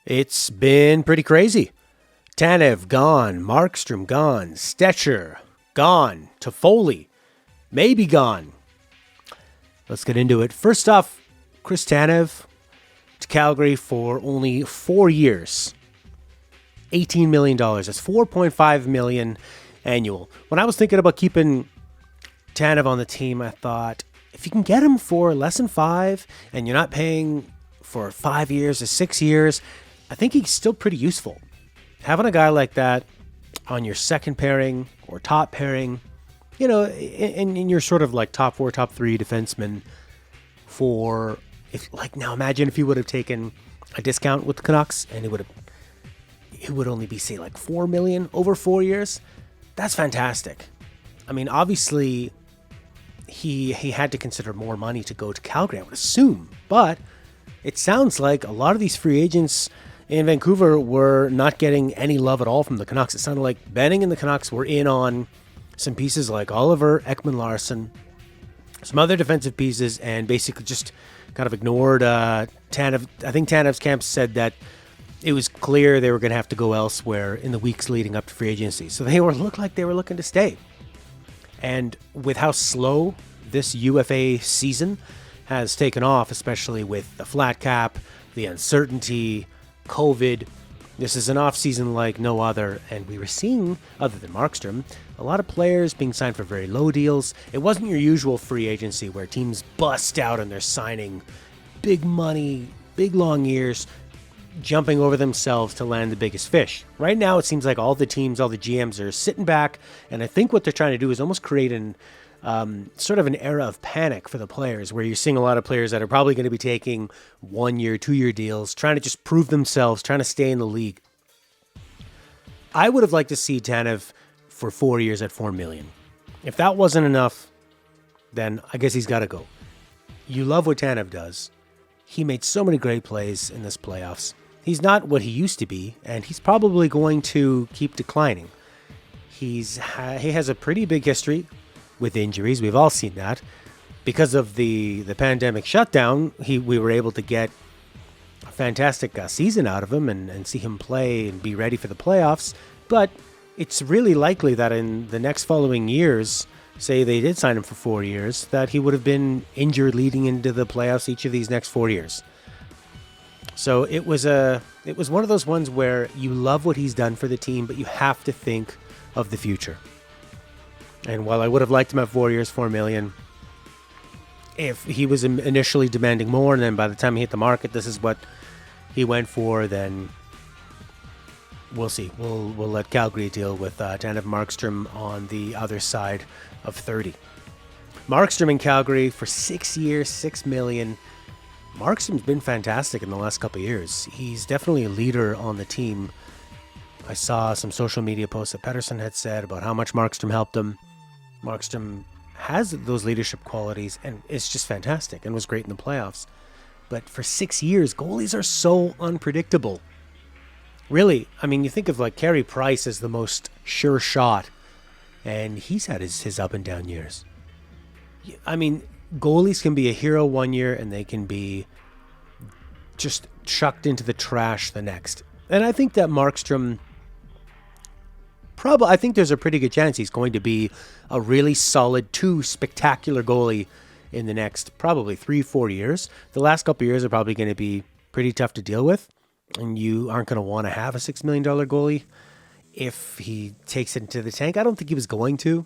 It's been pretty crazy. Tanev gone, Markstrom gone, Stecher gone, Toffoli maybe gone. Let's get into it. First off, Chris Tanev to Calgary for only 4 years. $18 million. That's $4.5 million annual. When I was thinking about keeping Tanev on the team, I thought, if you can get him for less than 5 and you're not paying for 5 years or 6 years, I think he's still pretty useful. Having a guy like that on your second pairing or top pairing, you know, in your sort of like top 4, top 3 defenseman for, if like, now imagine if he would have taken a discount with the Canucks and it would only be, say, like $4 million over 4 years. That's fantastic. I mean, obviously he had to consider more money to go to Calgary, I would assume, but it sounds like a lot of these free agents in Vancouver were not getting any love at all from the Canucks. It sounded like Benning and the Canucks were in on some pieces like Oliver, Ekman-Larsson, some other defensive pieces, and basically just kind of ignored Tanev. I think Tanev's camp said that it was clear they were going to have to go elsewhere in the weeks leading up to free agency. So they looked like they were looking to stay. And with how slow this UFA season has taken off, especially with the flat cap, the uncertainty, COVID, this is an off-season like no other, and we were seeing, other than Markstrom, a lot of players being signed for very low deals. It wasn't your usual free agency where teams bust out and they're signing big money, big long years, jumping over themselves to land the biggest fish. Right now, it seems like all the teams, all the GMs are sitting back, and I think what they're trying to do is almost create sort of an era of panic for the players, where you're seeing a lot of players that are probably going to be taking 1 year, 2 year deals, trying to just prove themselves, trying to stay in the league. I would have liked to see Tanev for 4 years at $4 million. If that wasn't enough, then I guess he's got to go. You love what Tanev does. He made so many great plays in this playoffs. He's not what he used to be, and he's probably going to keep declining. He has a pretty big history with injuries. We've all seen that. Because of the pandemic shutdown, we were able to get a fantastic season out of him and see him play and be ready for the playoffs. But it's really likely that in the next following years, say they did sign him for 4 years, that he would have been injured leading into the playoffs each of these next 4 years. So it was one of those ones where you love what he's done for the team, but you have to think of the future. And while I would have liked him at 4 years, $4 million, if he was initially demanding more, and then by the time he hit the market, this is what he went for, then we'll see. We'll let Calgary deal with Tanev Markstrom on the other side of 30. Markstrom in Calgary for 6 years, $6 million. Markstrom's been fantastic in the last couple of years. He's definitely a leader on the team. I saw some social media posts that Pettersson had said about how much Markstrom helped him. Markstrom has those leadership qualities, and it's just fantastic and was great in the playoffs. But for 6 years, goalies are so unpredictable. Really, I mean, you think of like Carey Price as the most sure shot, and he's had his up and down years. I mean, goalies can be a hero 1 year, and they can be just chucked into the trash the next. And I think that Markstrom, I think there's a pretty good chance he's going to be a really solid 2 spectacular goalie in the next probably 3-4 years. The last couple of years are probably going to be pretty tough to deal with, and you aren't going to want to have a $6 million goalie if he takes it into the tank. I don't think he was going to.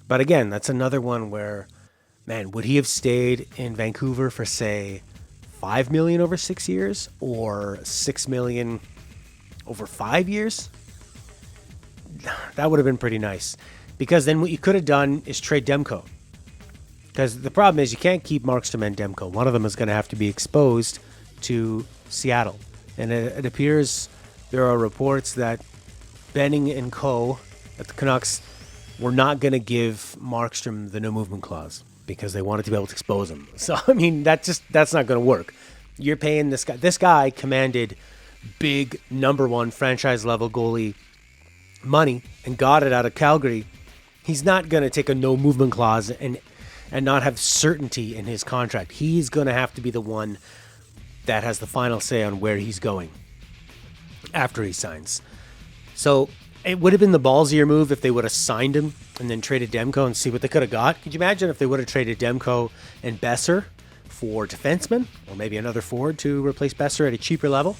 But again, that's another one where, man, would he have stayed in Vancouver for, say, $5 million over 6 years or $6 million over 5 years? That would have been pretty nice, because then what you could have done is trade Demko, because the problem is you can't keep Markstrom and Demko. One of them is going to have to be exposed to Seattle, and it appears there are reports that Benning and co. at the Canucks were not going to give Markstrom the no movement clause because they wanted to be able to expose him. So I mean, that's not going to work. You're paying this guy. This guy commanded big number 1 franchise level goalie money and got it out of Calgary. He's not going to take a no movement clause and not have certainty in his contract. He's going to have to be the one that has the final say on where he's going. after he signs. So it would have been the ballsier move if they would have signed him and then traded Demko and see what they could have got. Could you imagine if they would have traded Demko and Besser for defensemen, or maybe another forward to replace Besser at a cheaper level,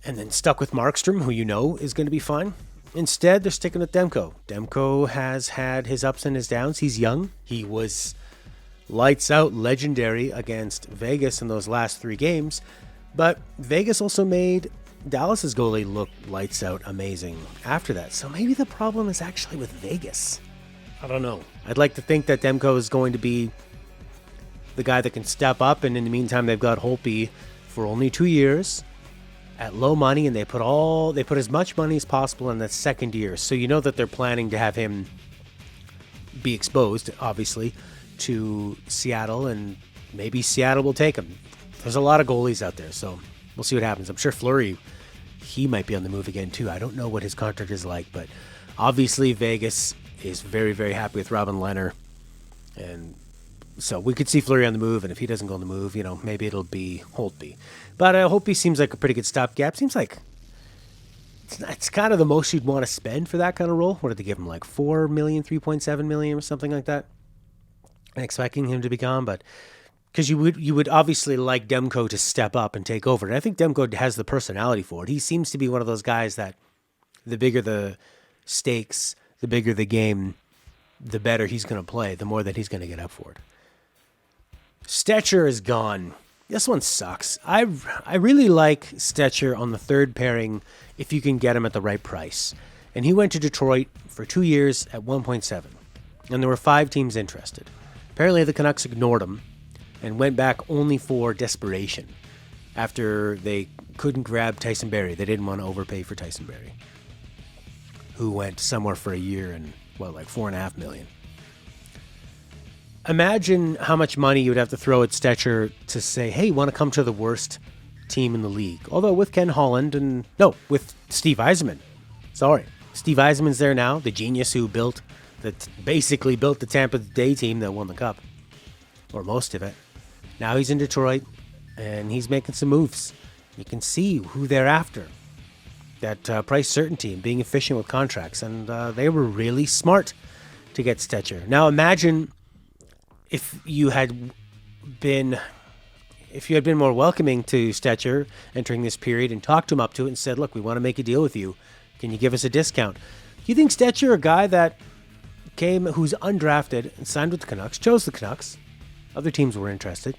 and then stuck with Markstrom, who you know is going to be fine? Instead, they're sticking with Demko. Demko has had his ups and his downs. He's young. He was lights out legendary against Vegas in those last 3 games, but Vegas also made Dallas's goalie look lights out amazing after that. So maybe the problem is actually with Vegas. I don't know. I'd like to think that Demko is going to be the guy that can step up, and in the meantime, they've got Holtby for only 2 years at low money, and they put as much money as possible in that second year. So you know that they're planning to have him be exposed, obviously, to Seattle, and maybe Seattle will take him. There's a lot of goalies out there, so we'll see what happens. I'm sure Fleury, he might be on the move again too. I don't know what his contract is like, but obviously Vegas is very, very happy with Robin Lehner, and so we could see Fleury on the move, and if he doesn't go on the move, maybe it'll be Holtby. But Holtby seems like a pretty good stopgap. Seems like it's kind of the most you'd want to spend for that kind of role. What did they give him, like $4 million, $3.7 million, or something like that? Expecting him to be gone, but because you would obviously like Demko to step up and take over. And I think Demko has the personality for it. He seems to be one of those guys that the bigger the stakes, the bigger the game, the better he's going to play, the more that he's going to get up for it. Stecher is gone. This one sucks. I really like Stecher on the third pairing if you can get him at the right price. And he went to Detroit for 2 years at 1.7. And there were 5 teams interested. Apparently the Canucks ignored him and went back only for desperation after they couldn't grab Tyson Barrie. They didn't want to overpay for Tyson Barrie, who went somewhere for a year and, like $4.5 million. Imagine how much money you would have to throw at Stecher to say, hey, want to come to the worst team in the league? Although with Ken Holland with Steve Yzerman. Sorry. Steve Yzerman's there now, the genius who basically built the Tampa Bay team that won the Cup, or most of it. Now he's in Detroit, and he's making some moves. You can see who they're after. That price certainty and being efficient with contracts, and they were really smart to get Stecher. Now imagine if you had been more welcoming to Stecher entering this period and talked him up to it and said, look, we want to make a deal with you. Can you give us a discount? Do you think Stecher, a guy that who's undrafted and signed with the Canucks, chose the Canucks, other teams were interested,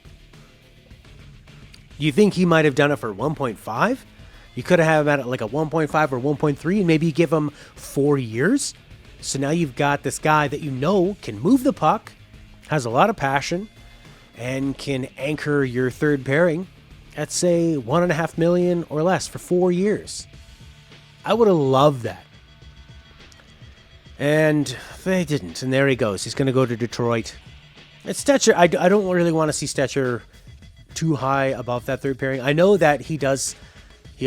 you think he might have done it for 1.5? You could have had it like a 1.5 or 1.3 and maybe give him 4 years. So now you've got this guy that can move the puck, has a lot of passion, and can anchor your third pairing at, say, $1.5 million or less for 4 years. I would have loved that. And they didn't. And there he goes. He's going to go to Detroit. It's Stecher. I don't really want to see Stecher too high above that third pairing. I know that he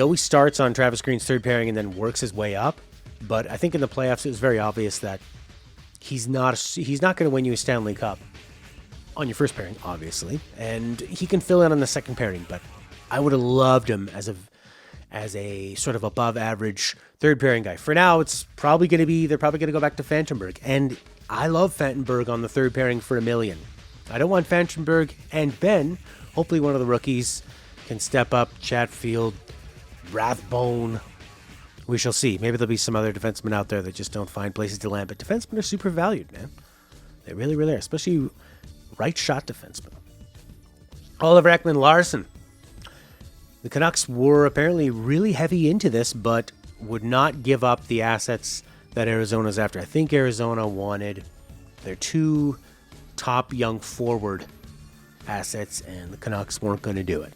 always starts on Travis Green's third pairing and then works his way up. But I think in the playoffs, it was very obvious that he's not going to win you a Stanley Cup on your first pairing, obviously. And he can fill in on the second pairing. But I would have loved him as a sort of above average third pairing guy. For now, they're probably going to go back to Fantenberg. And I love Fantenberg on the third pairing for $1 million. I don't want Fantenberg and Ben. Hopefully one of the rookies can step up. Chatfield, Rathbone. We shall see. Maybe there'll be some other defensemen out there that just don't find places to land. But defensemen are super valued, man. They really, really are. Especially right shot defensemen. Oliver Ekman-Larsson. The Canucks were apparently really heavy into this, but would not give up the assets that Arizona's after. I think Arizona wanted their 2 top young forward assets, and the Canucks weren't going to do it.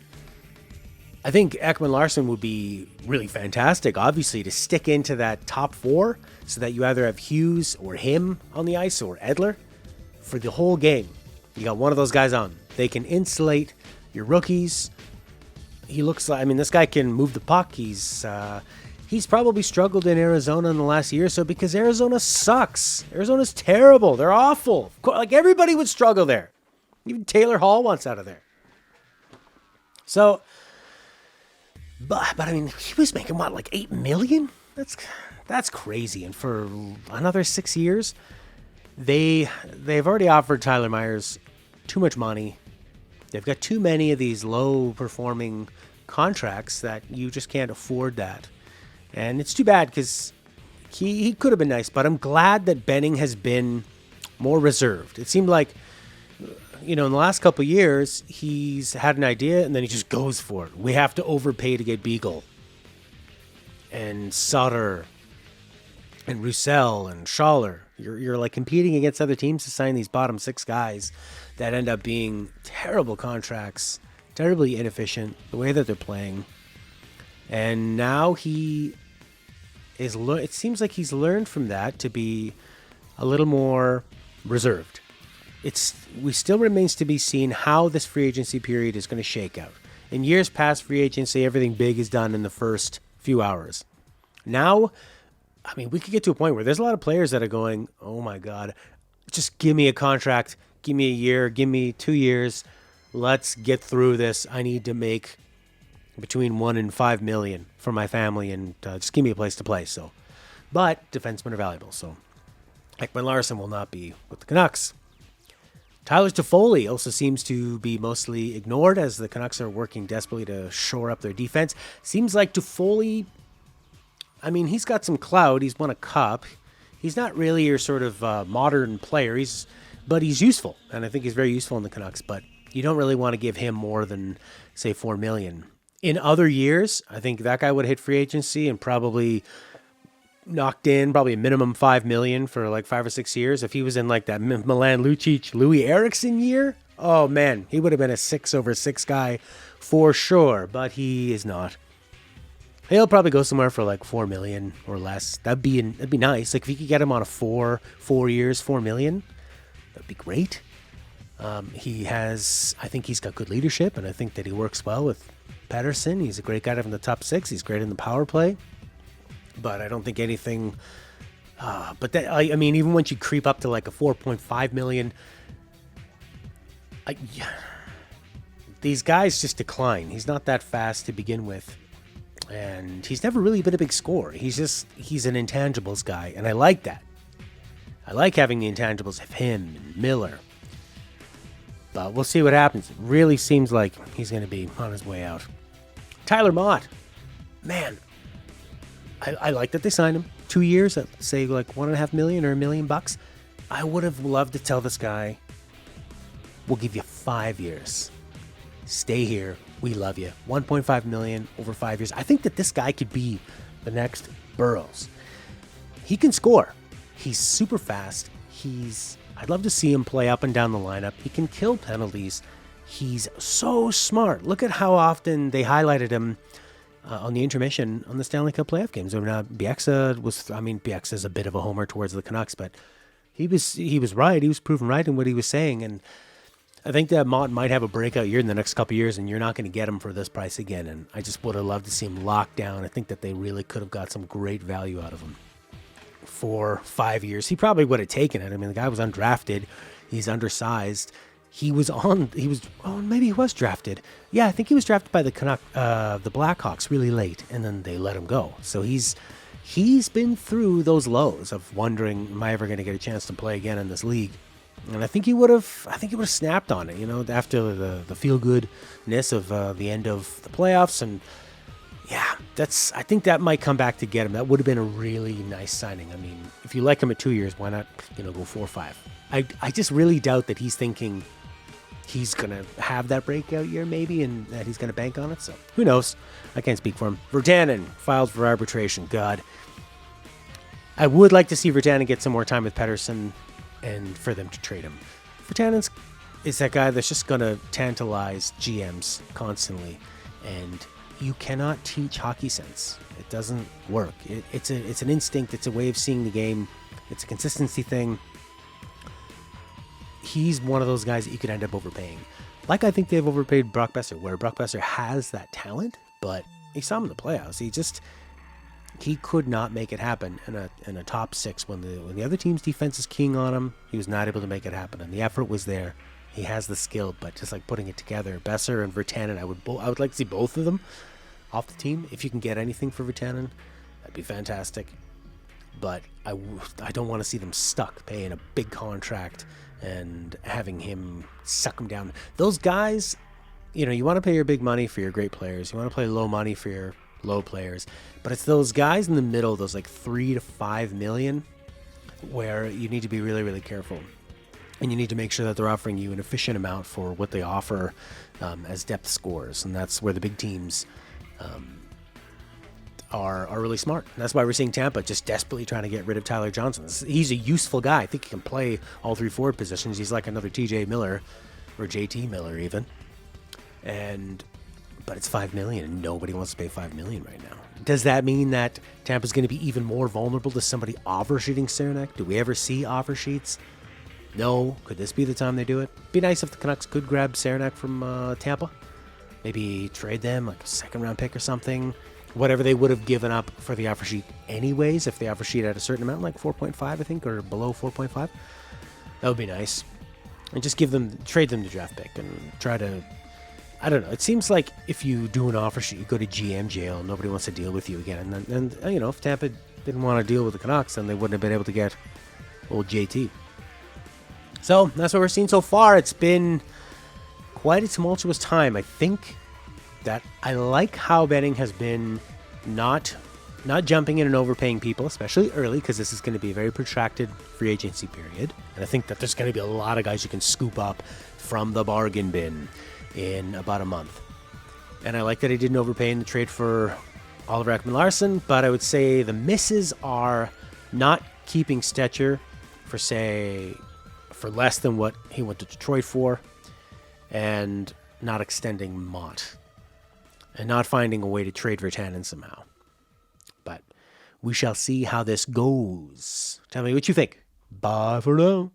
I think Ekman-Larsson would be really fantastic, obviously, to stick into that top 4 so that you either have Hughes or him on the ice or Edler for the whole game. You got one of those guys on. They can insulate your rookies. He looks like, this guy can move the puck. He's probably struggled in Arizona in the last year or so because Arizona sucks. Arizona's terrible. They're awful. Like everybody would struggle there. Even Taylor Hall wants out of there. So But I mean, he was making what, like $8 million? That's crazy. And for another 6 years, they've already offered Tyler Myers too much money. They've got too many of these low performing contracts that you just can't afford that. And it's too bad because he could have been nice, but I'm glad that Benning has been more reserved. It seemed like, in the last couple of years, he's had an idea and then he just goes for it. We have to overpay to get Beagle and Sutter and Roussel and Schaller. You're like competing against other teams to sign these bottom six guys that end up being terrible contracts, terribly inefficient, the way that they're playing. And now it seems like he's learned from that to be a little more reserved. We still remains to be seen how this free agency period is going to shake out. In years past, free agency, everything big is done in the first few hours. Now, I mean, we could get to a point where there's a lot of players that are going, oh my God, just give me a contract, give me a year, give me 2 years. Let's get through this. I need to make between $1 and $5 million for my family, and just give me a place to play. So, but defensemen are valuable. So, Ekman Larson will not be with the Canucks. Tyler Toffoli also seems to be mostly ignored as the Canucks are working desperately to shore up their defense. Seems like Toffoli, I mean, he's got some clout. He's won a cup. He's not really your sort of modern player. But he's useful, and I think he's very useful in the Canucks. But you don't really want to give him more than, say, $4 million. In other years, I think that guy would have hit free agency and probably knocked in probably a minimum $5 million for like 5 or 6 years. If he was in like that Milan Lucic, Louis Eriksson year, oh man, he would have been a 6/6 guy for sure. But he is not. He'll probably go somewhere for like $4 million or less. That'd be nice. Like if you could get him on a 4 years, $4 million, that'd be great. I think he's got good leadership, and I think that he works well with Pettersson. He's a great guy to have in the top six. He's great in the power play. But I don't think anything. I mean, even once you creep up to like a 4.5 million, these guys just decline. He's not that fast to begin with, and he's never really been a big scorer. He's an intangibles guy, and I like that. I like having the intangibles of him and Miller. But we'll see what happens. It really seems like he's going to be on his way out. Tyler Mott, man. I like that they signed him 2 years at, say, like $1.5 million or $1 million. I would have loved to tell this guy, we'll give you 5 years. Stay here. We love you. $1.5 million over 5 years. I think that this guy could be the next Burrows. He can score. He's super fast. I'd love to see him play up and down the lineup. He can kill penalties. He's so smart. Look at how often they highlighted him on the intermission on the Stanley Cup playoff games. Bieksa's a bit of a homer towards the Canucks, but he was right. He was proven right in what he was saying, and I think that Mott might have a breakout year in the next couple of years, and you're not going to get him for this price again. And I just would have loved to see him locked down. I think that they really could have got some great value out of him for 5 years. He probably would have taken it. I mean, the guy was undrafted. He's undersized. Maybe he was drafted. Yeah, I think he was drafted by the Blackhawks really late, and then they let him go. So he's been through those lows of wondering, am I ever going to get a chance to play again in this league? And I think he would have snapped on it, after the feel goodness of the end of the playoffs. And yeah, I think that might come back to get him. That would have been a really nice signing. I mean, if you like him at 2 years, why not, go 4 or 5? I just really doubt that he's thinking he's going to have that breakout year maybe, and that he's going to bank on it. So who knows? I can't speak for him. Virtanen filed for arbitration. God, I would like to see Virtanen get some more time with Pettersson and for them to trade him. Virtanen is that guy that's just going to tantalize GMs constantly, and you cannot teach hockey sense. It doesn't work. It's an instinct. It's a way of seeing the game. It's a consistency thing. He's one of those guys that you could end up overpaying. Like I think they've overpaid Brock Besser, where Brock Besser has that talent, but he saw him in the playoffs. He could not make it happen in a top six when the other team's defense is keying on him. He was not able to make it happen, and the effort was there. He has the skill, but just like putting it together, Besser and Virtanen, I would like to see both of them off the team. If you can get anything for Virtanen, that'd be fantastic. But I don't want to see them stuck paying a big contract and having him suck them down. Those guys, you want to pay your big money for your great players. You want to play low money for your low players. But it's those guys in the middle, those like 3 to 5 million, where you need to be really, really careful. And you need to make sure that they're offering you an efficient amount for what they offer as depth scores. And that's where the big teams are really smart. And that's why we're seeing Tampa just desperately trying to get rid of Tyler Johnson. He's a useful guy. I think he can play all 3 forward positions. He's like another TJ Miller or JT Miller even. But it's $5 million, and nobody wants to pay $5 million right now. Does that mean that Tampa's going to be even more vulnerable to somebody offer sheeting Saranac? Do we ever see offer sheets? No. Could this be the time they do it? Be nice if the Canucks could grab Saranac from Tampa. Maybe trade them like a second-round pick or something. Whatever they would have given up for the offer sheet anyways, if the offer sheet had a certain amount, like 4.5, I think, or below 4.5. That would be nice. And just trade them the draft pick and try to, I don't know. It seems like if you do an offer sheet, you go to GM jail, nobody wants to deal with you again. And if Tampa didn't want to deal with the Canucks, then they wouldn't have been able to get old JT. So that's what we're seeing so far. It's been quite a tumultuous time. I think that I like how Benning has been not jumping in and overpaying people, especially early, because this is going to be a very protracted free agency period. And I think that there's going to be a lot of guys you can scoop up from the bargain bin in about a month. And I like that he didn't overpay in the trade for Oliver Ekman-Larsson, but I would say the misses are not keeping Stecher for less than what he went to Detroit for, and not extending Mott, and not finding a way to trade Virtanen somehow. But we shall see how this goes. Tell me what you think. Bye for now.